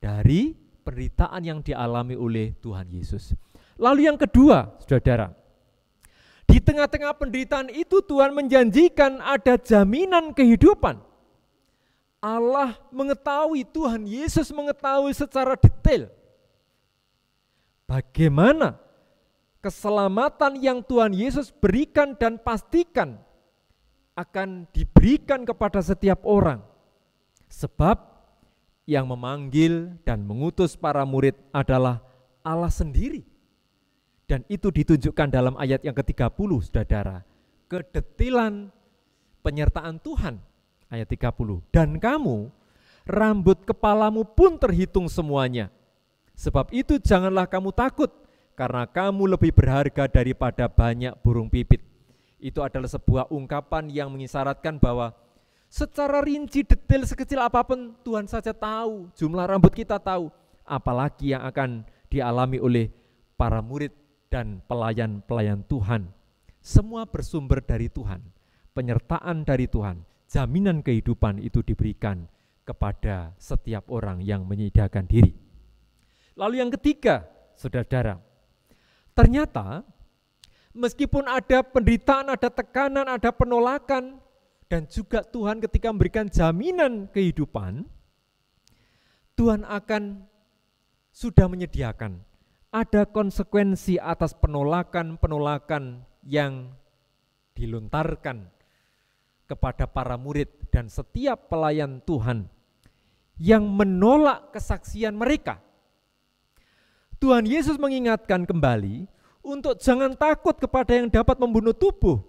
dari penderitaan yang dialami oleh Tuhan Yesus. Lalu yang kedua, saudara, di tengah-tengah penderitaan itu Tuhan menjanjikan ada jaminan kehidupan. Allah mengetahui, Tuhan Yesus mengetahui secara detail bagaimana keselamatan yang Tuhan Yesus berikan dan pastikan akan diberikan kepada setiap orang. Sebab yang memanggil dan mengutus para murid adalah Allah sendiri. Dan itu ditunjukkan dalam ayat yang ke-30, saudara. Kedetilan penyertaan Tuhan, ayat 30. Dan kamu, rambut kepalamu pun terhitung semuanya. Sebab itu janganlah kamu takut, karena kamu lebih berharga daripada banyak burung pipit. Itu adalah sebuah ungkapan yang mengisyaratkan bahwa secara rinci detail sekecil apapun Tuhan saja tahu, jumlah rambut kita tahu, apalagi yang akan dialami oleh para murid dan pelayan-pelayan Tuhan. Semua bersumber dari Tuhan, penyertaan dari Tuhan, jaminan kehidupan itu diberikan kepada setiap orang yang menyediakan diri. Lalu yang ketiga, saudara-saudara, ternyata meskipun ada penderitaan, ada tekanan, ada penolakan, dan juga Tuhan ketika memberikan jaminan kehidupan, Tuhan akan sudah menyediakan. Ada konsekuensi atas penolakan-penolakan yang dilontarkan kepada para murid dan setiap pelayan Tuhan yang menolak kesaksian mereka. Tuhan Yesus mengingatkan kembali untuk jangan takut kepada yang dapat membunuh tubuh,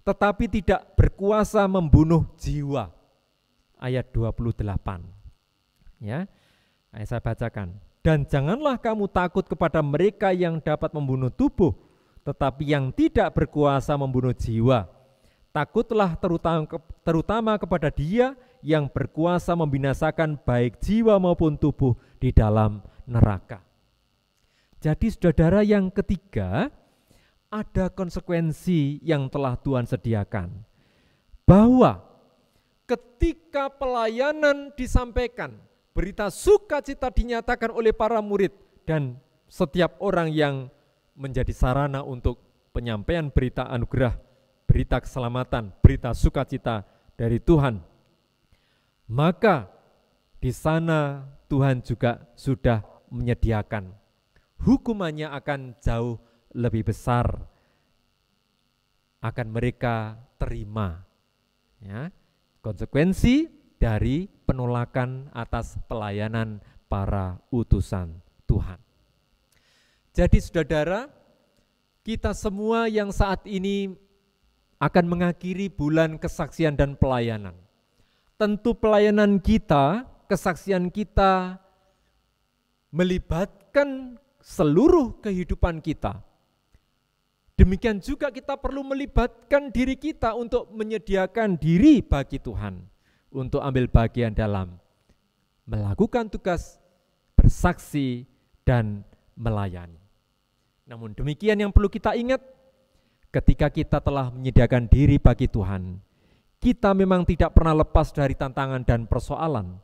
tetapi tidak berkuasa membunuh jiwa. Ayat 28. Ya, saya bacakan. Dan janganlah kamu takut kepada mereka yang dapat membunuh tubuh, tetapi yang tidak berkuasa membunuh jiwa. Takutlah terutama kepada Dia yang berkuasa membinasakan baik jiwa maupun tubuh di dalam neraka. Jadi saudara, yang ketiga, ada konsekuensi yang telah Tuhan sediakan. Bahwa ketika pelayanan disampaikan, berita sukacita dinyatakan oleh para murid dan setiap orang yang menjadi sarana untuk penyampaian berita anugerah, berita keselamatan, berita sukacita dari Tuhan. Maka di sana Tuhan juga sudah menyediakan hukumannya akan jauh lebih besar, akan mereka terima. Ya, konsekuensi dari penolakan atas pelayanan para utusan Tuhan. Jadi saudara, kita semua yang saat ini akan mengakhiri bulan kesaksian dan pelayanan. Tentu pelayanan kita, kesaksian kita melibatkan seluruh kehidupan kita. Demikian juga kita perlu melibatkan diri kita untuk menyediakan diri bagi Tuhan, untuk ambil bagian dalam melakukan tugas, bersaksi, dan melayani. Namun demikian yang perlu kita ingat, ketika kita telah menyediakan diri bagi Tuhan, kita memang tidak pernah lepas dari tantangan dan persoalan.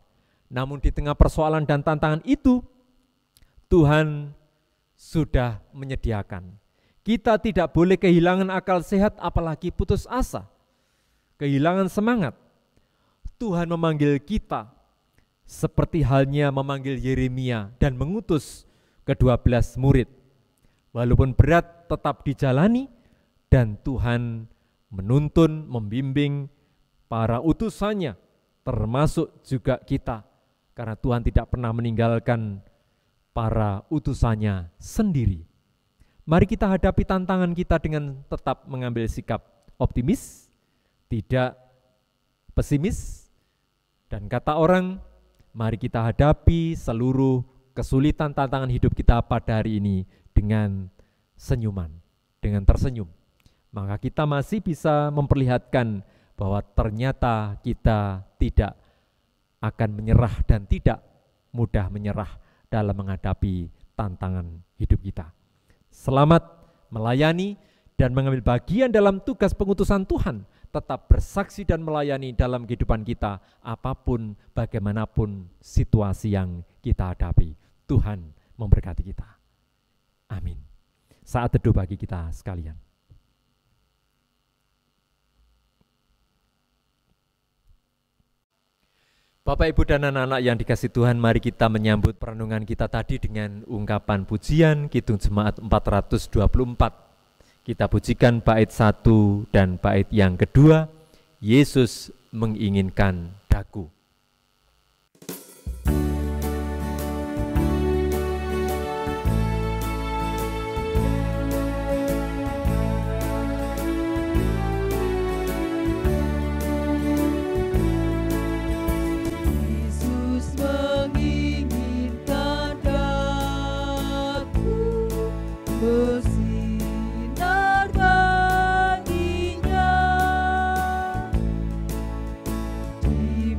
Namun di tengah persoalan dan tantangan itu, Tuhan sudah menyediakan. Kita tidak boleh kehilangan akal sehat, apalagi putus asa, kehilangan semangat. Tuhan memanggil kita seperti halnya memanggil Yeremia dan mengutus ke-12 murid. Walaupun berat tetap dijalani, dan Tuhan menuntun, membimbing para utusannya, termasuk juga kita, karena Tuhan tidak pernah meninggalkan para utusannya sendiri. Mari kita hadapi tantangan kita dengan tetap mengambil sikap optimis, tidak pesimis, dan kata orang, mari kita hadapi seluruh kesulitan tantangan hidup kita pada hari ini dengan senyuman, dengan tersenyum. Maka kita masih bisa memperlihatkan bahwa ternyata kita tidak akan menyerah dan tidak mudah menyerah dalam menghadapi tantangan hidup kita. Selamat melayani dan mengambil bagian dalam tugas pengutusan Tuhan, tetap bersaksi dan melayani dalam kehidupan kita, apapun, bagaimanapun situasi yang kita hadapi. Tuhan memberkati kita. Amin. Saat teduh bagi kita sekalian. Bapak, Ibu, dan anak-anak yang dikasihi Tuhan, mari kita menyambut perenungan kita tadi dengan ungkapan pujian Kidung Jemaat 424. Kita pujikan bait 1 dan bait yang kedua, Yesus menginginkan daku. Di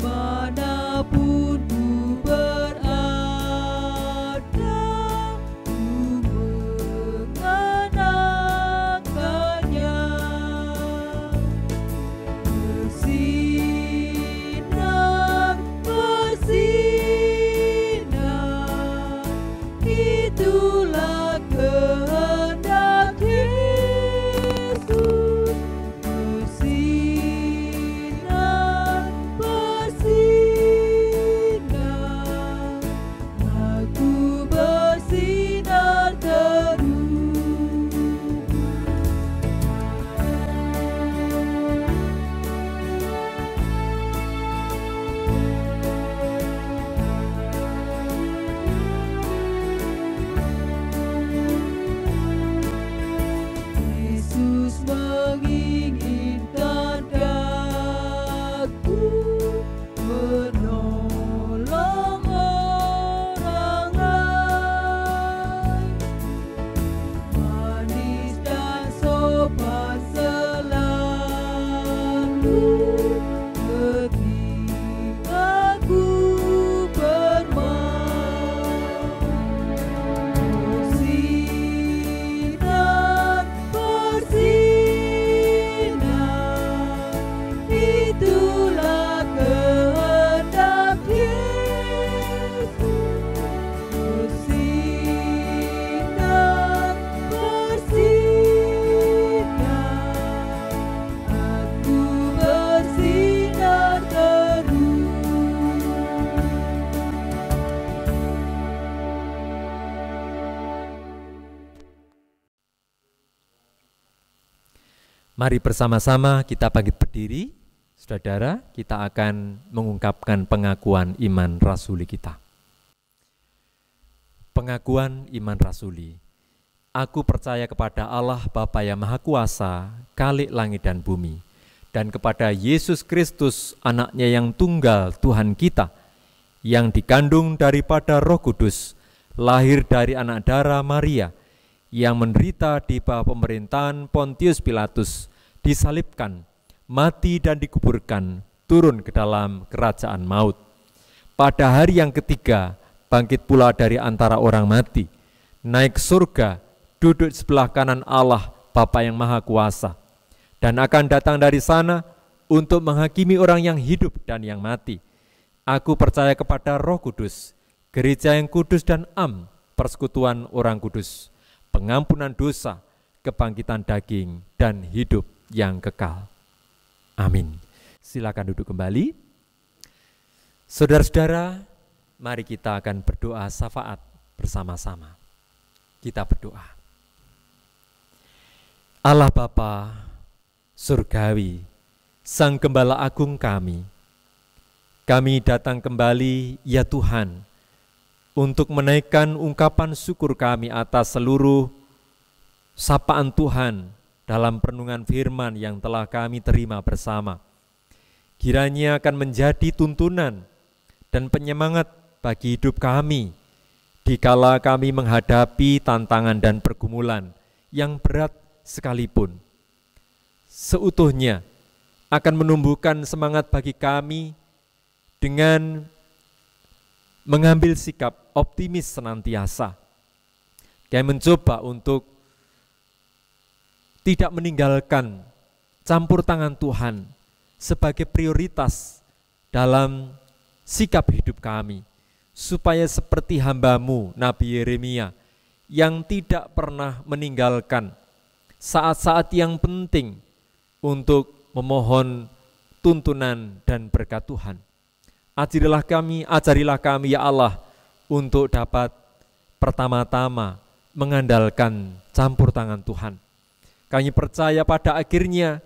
Mari bersama-sama kita bangkit berdiri. Saudara, kita akan mengungkapkan pengakuan iman rasuli kita. Pengakuan iman rasuli. Aku percaya kepada Allah Bapa yang Maha Kuasa, Khalik langit dan bumi, dan kepada Yesus Kristus, anaknya yang tunggal Tuhan kita, yang dikandung daripada Roh Kudus, lahir dari anak darah Maria, yang menderita di bawah pemerintahan Pontius Pilatus, disalibkan, mati dan dikuburkan, turun ke dalam kerajaan maut. Pada hari yang ketiga, bangkit pula dari antara orang mati, naik surga, duduk sebelah kanan Allah Bapa yang Maha Kuasa, dan akan datang dari sana untuk menghakimi orang yang hidup dan yang mati. Aku percaya kepada Roh Kudus, gereja yang kudus dan persekutuan orang kudus, pengampunan dosa, kebangkitan daging, dan hidup yang kekal. Amin. Silakan duduk kembali. Saudara-saudara, mari kita akan berdoa syafaat bersama-sama. Kita berdoa. Allah Bapa surgawi, Sang Gembala Agung kami datang kembali ya Tuhan, untuk menaikkan ungkapan syukur kami atas seluruh sapaan Tuhan dalam perenungan firman yang telah kami terima bersama. Kiranya akan menjadi tuntunan dan penyemangat bagi hidup kami, dikala kami menghadapi tantangan dan pergumulan yang berat sekalipun. Seutuhnya akan menumbuhkan semangat bagi kami dengan mengambil sikap optimis senantiasa. Kami mencoba untuk tidak meninggalkan campur tangan Tuhan sebagai prioritas dalam sikap hidup kami, supaya seperti hamba-Mu Nabi Yeremia yang tidak pernah meninggalkan saat-saat yang penting untuk memohon tuntunan dan berkat Tuhan. Ajarilah kami ya Allah, untuk dapat pertama-tama mengandalkan campur tangan Tuhan. Kami percaya pada akhirnya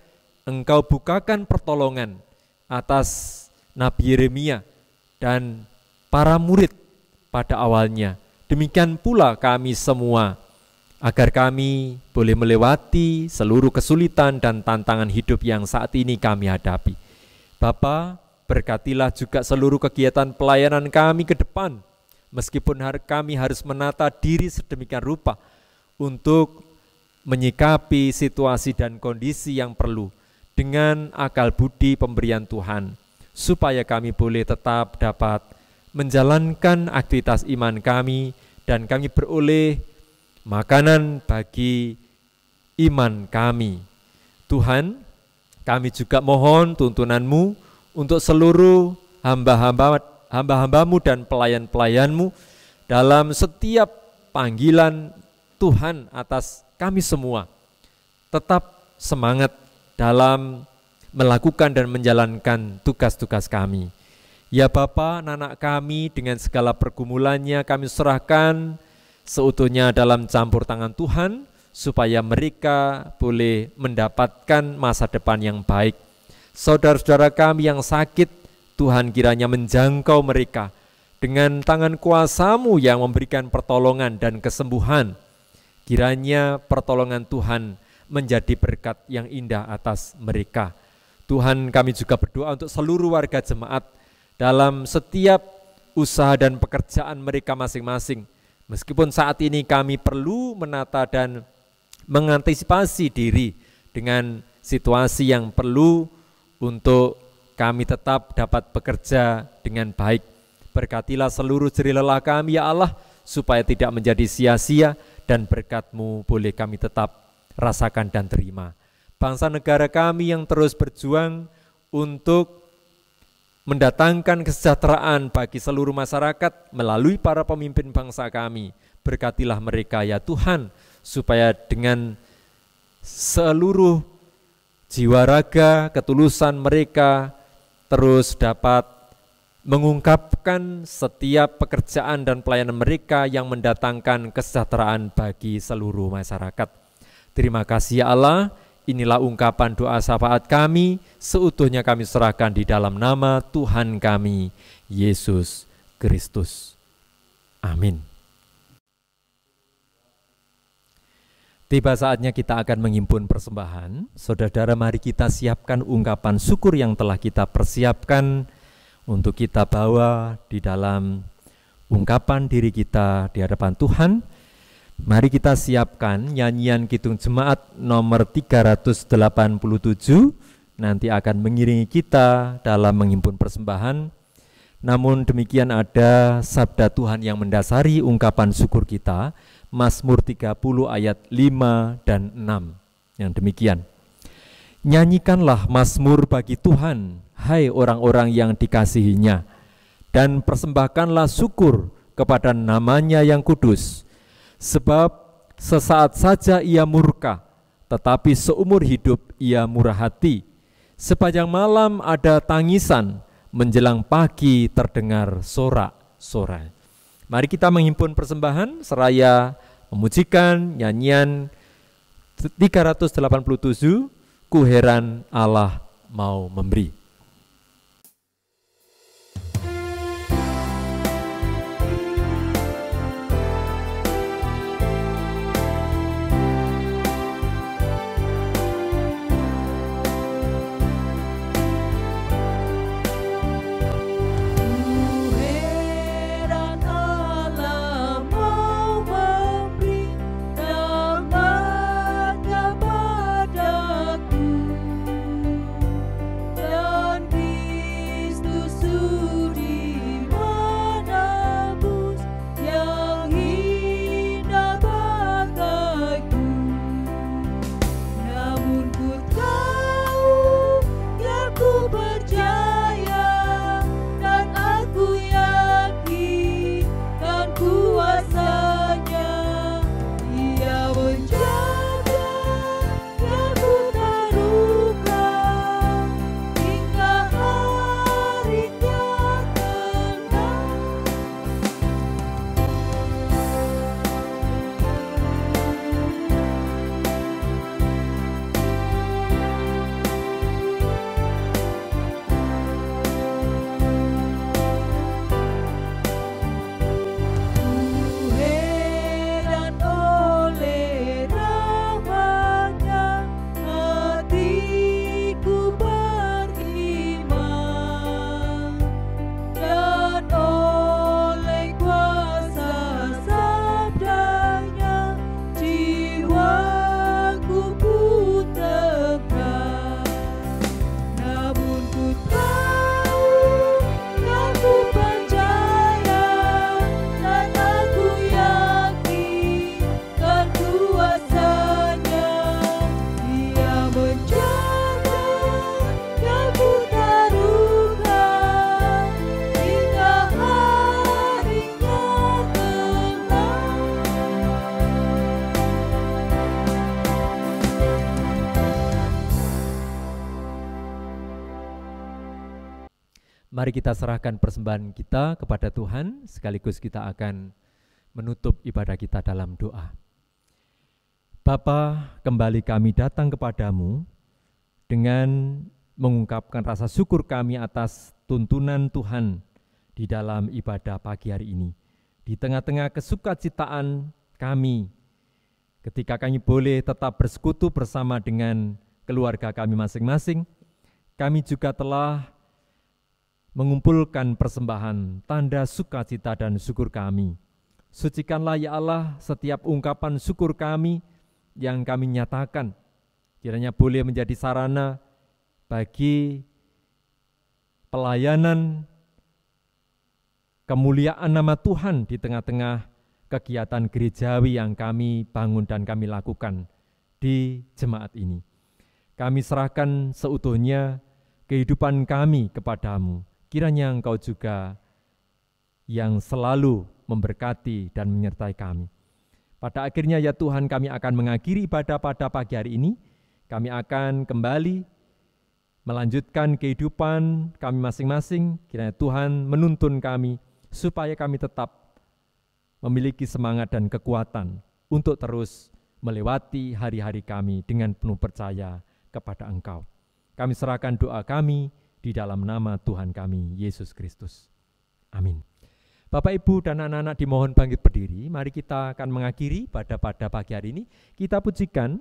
Engkau bukakan pertolongan atas Nabi Yeremia dan para murid pada awalnya. Demikian pula kami semua, agar kami boleh melewati seluruh kesulitan dan tantangan hidup yang saat ini kami hadapi. Bapa, berkatilah juga seluruh kegiatan pelayanan kami ke depan, meskipun kami harus menata diri sedemikian rupa untuk menyikapi situasi dan kondisi yang perlu dengan akal budi pemberian Tuhan, supaya kami boleh tetap dapat menjalankan aktivitas iman kami dan kami beroleh makanan bagi iman kami. Tuhan, kami juga mohon tuntunan-Mu untuk seluruh hamba-hamba-Mu dan pelayan-pelayan-Mu dalam setiap panggilan Tuhan atas kami semua. Tetap semangat dalam melakukan dan menjalankan tugas-tugas kami. Ya Bapa, anak kami dengan segala pergumulannya kami serahkan seutuhnya dalam campur tangan Tuhan, supaya mereka boleh mendapatkan masa depan yang baik. Saudara-saudara kami yang sakit, Tuhan kiranya menjangkau mereka dengan tangan kuasa-Mu yang memberikan pertolongan dan kesembuhan. Kiranya pertolongan Tuhan menjadi berkat yang indah atas mereka. Tuhan, kami juga berdoa untuk seluruh warga jemaat dalam setiap usaha dan pekerjaan mereka masing-masing. Meskipun saat ini kami perlu menata dan mengantisipasi diri dengan situasi yang perlu untuk kami tetap dapat bekerja dengan baik. Berkatilah seluruh jerih lelah kami ya Allah, supaya tidak menjadi sia-sia dan berkat-Mu boleh kami tetap rasakan dan terima. Bangsa negara kami yang terus berjuang untuk mendatangkan kesejahteraan bagi seluruh masyarakat melalui para pemimpin bangsa kami. Berkatilah mereka ya Tuhan, supaya dengan seluruh jiwa raga, ketulusan mereka terus dapat mengungkapkan setiap pekerjaan dan pelayanan mereka yang mendatangkan kesejahteraan bagi seluruh masyarakat. Terima kasih ya Allah, inilah ungkapan doa syafaat kami, seutuhnya kami serahkan di dalam nama Tuhan kami, Yesus Kristus. Amin. Tiba saatnya kita akan menghimpun persembahan. Saudara-saudara, mari kita siapkan ungkapan syukur yang telah kita persiapkan untuk kita bawa di dalam ungkapan diri kita di hadapan Tuhan. Mari kita siapkan nyanyian Kidung Jemaat nomor 387, nanti akan mengiringi kita dalam menghimpun persembahan. Namun demikian ada sabda Tuhan yang mendasari ungkapan syukur kita, Mazmur 30 ayat 5 dan 6, yang demikian. Nyanyikanlah mazmur bagi Tuhan, hai orang-orang yang dikasihinya, dan persembahkanlah syukur kepada namanya yang kudus. Sebab sesaat saja ia murka, tetapi seumur hidup ia murah hati. Sepanjang malam ada tangisan, menjelang pagi terdengar sorak-sorai. Mari kita menghimpun persembahan seraya memujikan nyanyian 387, Ku heran Allah mau memberi. Mari kita serahkan persembahan kita kepada Tuhan, sekaligus kita akan menutup ibadah kita dalam doa. Bapa, kembali kami datang kepadamu dengan mengungkapkan rasa syukur kami atas tuntunan Tuhan di dalam ibadah pagi hari ini. Di tengah-tengah kesukacitaan kami, ketika kami boleh tetap bersekutu bersama dengan keluarga kami masing-masing, kami juga telah mengumpulkan persembahan, tanda sukacita dan syukur kami. Sucikanlah ya Allah setiap ungkapan syukur kami yang kami nyatakan, kiranya boleh menjadi sarana bagi pelayanan kemuliaan nama Tuhan di tengah-tengah kegiatan gerejawi yang kami bangun dan kami lakukan di jemaat ini. Kami serahkan seutuhnya kehidupan kami kepadamu. Kiranya Engkau juga yang selalu memberkati dan menyertai kami. Pada akhirnya ya Tuhan, kami akan mengakhiri ibadah pada pagi hari ini. Kami akan kembali melanjutkan kehidupan kami masing-masing. Kiranya Tuhan menuntun kami supaya kami tetap memiliki semangat dan kekuatan untuk terus melewati hari-hari kami dengan penuh percaya kepada Engkau. Kami serahkan doa kami di dalam nama Tuhan kami, Yesus Kristus. Amin. Bapak, Ibu, dan anak-anak dimohon bangkit berdiri. Mari kita akan mengakhiri pada pagi hari ini. Kita pujikan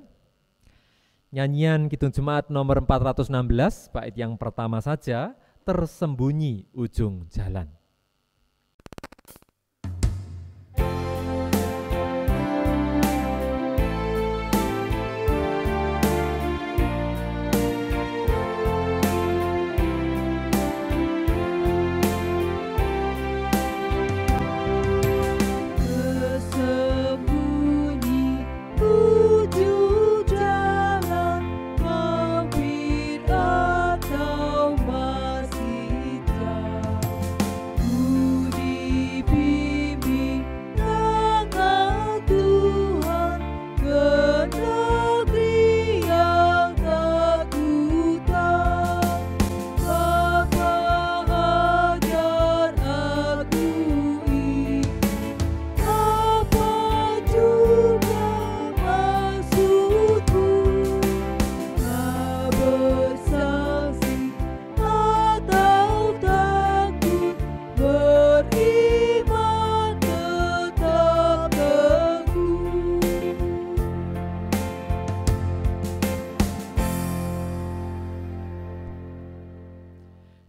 nyanyian Kidung Jemaat nomor 416, bait yang pertama saja, Tersembunyi Ujung Jalan.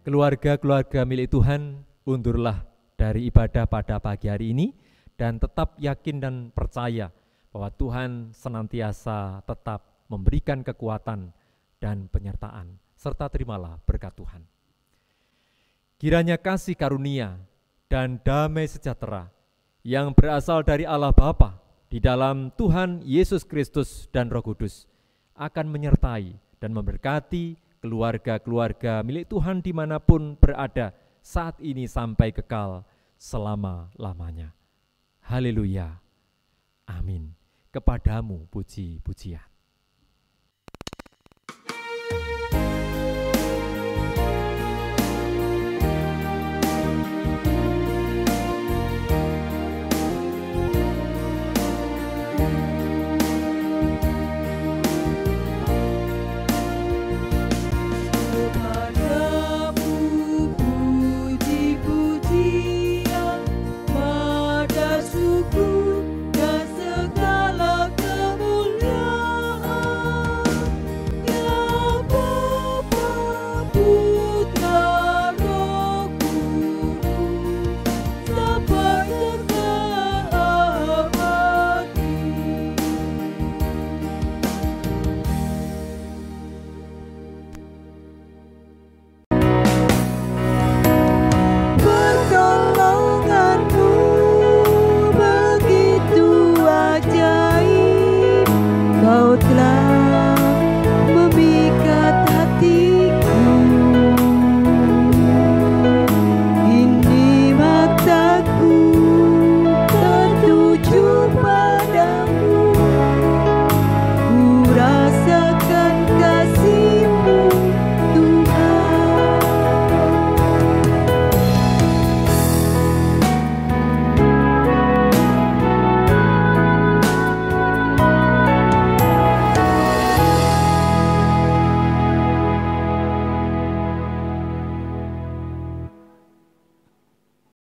Keluarga-keluarga milik Tuhan, undurlah dari ibadah pada pagi hari ini dan tetap yakin dan percaya bahwa Tuhan senantiasa tetap memberikan kekuatan dan penyertaan, serta terimalah berkat Tuhan. Kiranya kasih karunia dan damai sejahtera yang berasal dari Allah Bapa di dalam Tuhan Yesus Kristus dan Roh Kudus akan menyertai dan memberkati keluarga-keluarga milik Tuhan dimanapun berada saat ini sampai kekal selama-lamanya. Haleluya. Amin. Kepadamu puji-pujian.